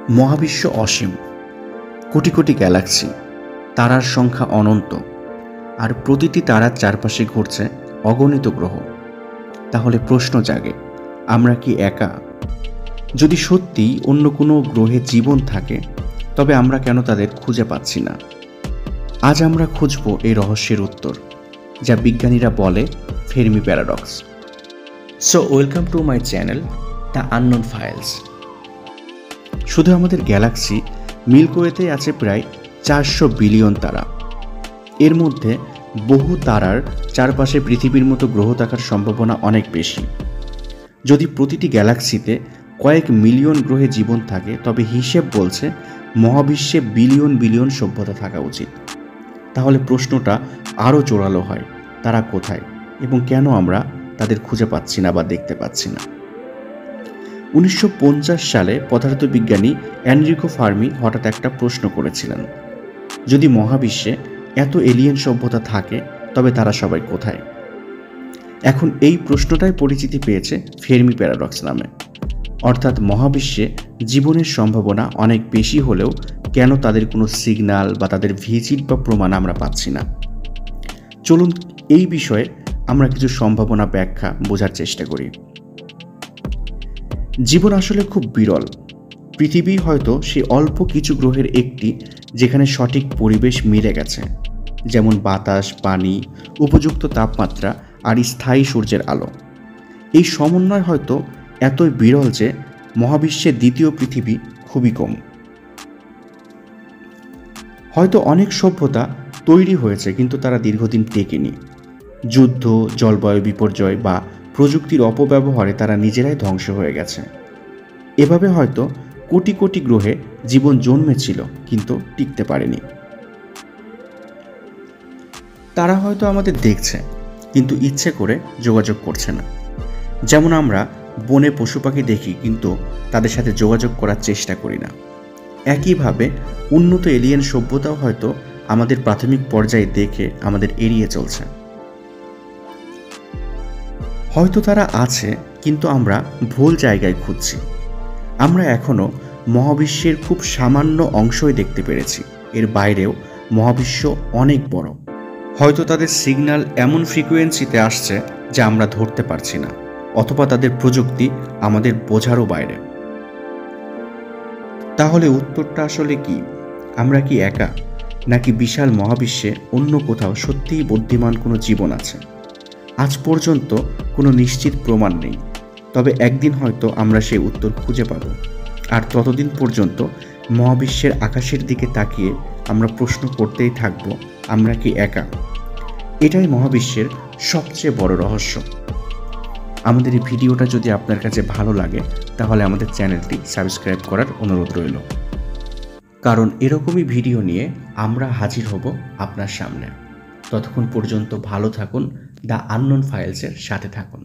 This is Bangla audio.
মহাবিশ্ব অসীম, কোটি কোটি গ্যালাক্সি, তারার সংখ্যা অনন্ত, আর প্রতিটি তারার চারপাশে ঘুরছে অগণিত গ্রহ। তাহলে প্রশ্ন জাগে, আমরা কি একা? যদি সত্যিই অন্য কোনো গ্রহে জীবন থাকে, তবে আমরা কেন তাদের খুঁজে পাচ্ছি না? আজ আমরা খুঁজব এই রহস্যের উত্তর, যা বিজ্ঞানীরা বলে Fermi paradox. So welcome to my channel the unknown files. শুধু আমাদের গ্যালাক্সি মিল্কওয়েতে আছে প্রায় 400 বিলিয়ন তারা। এর মধ্যে বহু তারার চারপাশে পৃথিবীর মতো গ্রহ থাকার সম্ভাবনা অনেক বেশি। যদি প্রতিটি গ্যালাক্সিতে কয়েক মিলিয়ন গ্রহে জীবন থাকে, তবে হিসেব বলছে মহাবিশ্বে বিলিয়ন বিলিয়ন সভ্যতা থাকা উচিত। তাহলে প্রশ্নটা আরও জোরালো হয়, তারা কোথায় এবং কেন আমরা তাদের খুঁজে পাচ্ছি না বা দেখতে পাচ্ছি না? 1950 সালে পদার্থবিজ্ঞানী এনরিকো ফার্মি হঠাৎ একটা প্রশ্ন করেছিলেন, যদি মহাবিশ্বে এত এলিয়েন সভ্যতা থাকে, তবে তারা সবাই কোথায়? এখন এই প্রশ্নটাই পরিচিতি পেয়েছে ফের্মি প্যারাডক্স নামে। অর্থাৎ মহাবিশ্বে জীবনের সম্ভাবনা অনেক বেশি হলেও কেন তাদের কোনো সিগন্যাল বা তাদের ভিজিট বা প্রমাণ আমরা পাচ্ছি না? চলুন এই বিষয়ে আমরা কিছু সম্ভাবনা ব্যাখ্যা বোঝার চেষ্টা করি। জীবন আসলে খুব বিরল। পৃথিবী হয়তো সেই অল্প কিছু গ্রহের একটি যেখানে সঠিক পরিবেশ মিলে গেছে, যেমন বাতাস, পানি, উপযুক্ত তাপমাত্রা আর স্থায়ী সূর্যের আলো। এই সমন্বয় হয়তো এতই বিরল যে মহাবিশ্বের দ্বিতীয় পৃথিবী খুবই কম। হয়তো অনেক সভ্যতা তৈরি হয়েছে, কিন্তু তারা দীর্ঘদিন টেকেনি। যুদ্ধ, জলবায়ু বিপর্যয় বা প্রযুক্তির অপব্যবহারে তারা নিজেরাই ধ্বংস হয়ে গেছে। এভাবে হয়তো কোটি কোটি গ্রহে জীবন জন্মেছিল, কিন্তু টিকতে পারেনি। তারা হয়তো আমাদের দেখছে, কিন্তু ইচ্ছে করে যোগাযোগ করছে না। যেমন আমরা বনে পশু পাখি দেখি, কিন্তু তাদের সাথে যোগাযোগ করার চেষ্টা করি না। একইভাবে উন্নত এলিয়েন সভ্যতাও হয়তো আমাদের প্রাথমিক পর্যায়ে দেখে আমাদের এড়িয়ে চলছে। হয়তো তারা আছে, কিন্তু আমরা ভুল জায়গায় খুঁজছি। আমরা এখনও মহাবিশ্বের খুব সামান্য অংশই দেখতে পেরেছি। এর বাইরেও মহাবিশ্ব অনেক বড়। হয়তো তাদের সিগন্যাল এমন ফ্রিকোয়েন্সিতে আসছে যা আমরা ধরতে পারছি না, অথবা তাদের প্রযুক্তি আমাদের বোঝারও বাইরে। তাহলে উত্তরটা আসলে কি? আমরা কি একা, নাকি বিশাল মহাবিশ্বে অন্য কোথাও সত্যিই বুদ্ধিমান কোনো জীবন আছে? আজ পর্যন্ত কোনো নিশ্চিত প্রমাণ নেই, তবে একদিন হয়তো আমরা সেই উত্তর খুঁজে পাব। আর ততদিন পর্যন্ত মহাবিশ্বের আকাশের দিকে তাকিয়ে আমরা প্রশ্ন করতেই থাকব, আমরা কি একা? এটাই মহাবিশ্বের সবচেয়ে বড় রহস্য। আমাদের এই ভিডিওটা যদি আপনার কাছে ভালো লাগে, তাহলে আমাদের চ্যানেলটি সাবস্ক্রাইব করার অনুরোধ রইল, কারণ এরকমই ভিডিও নিয়ে আমরা হাজির হব আপনার সামনে। ততক্ষণ পর্যন্ত ভালো থাকুন, দ্য আননোন ফাইলসের সাথে থাকুন।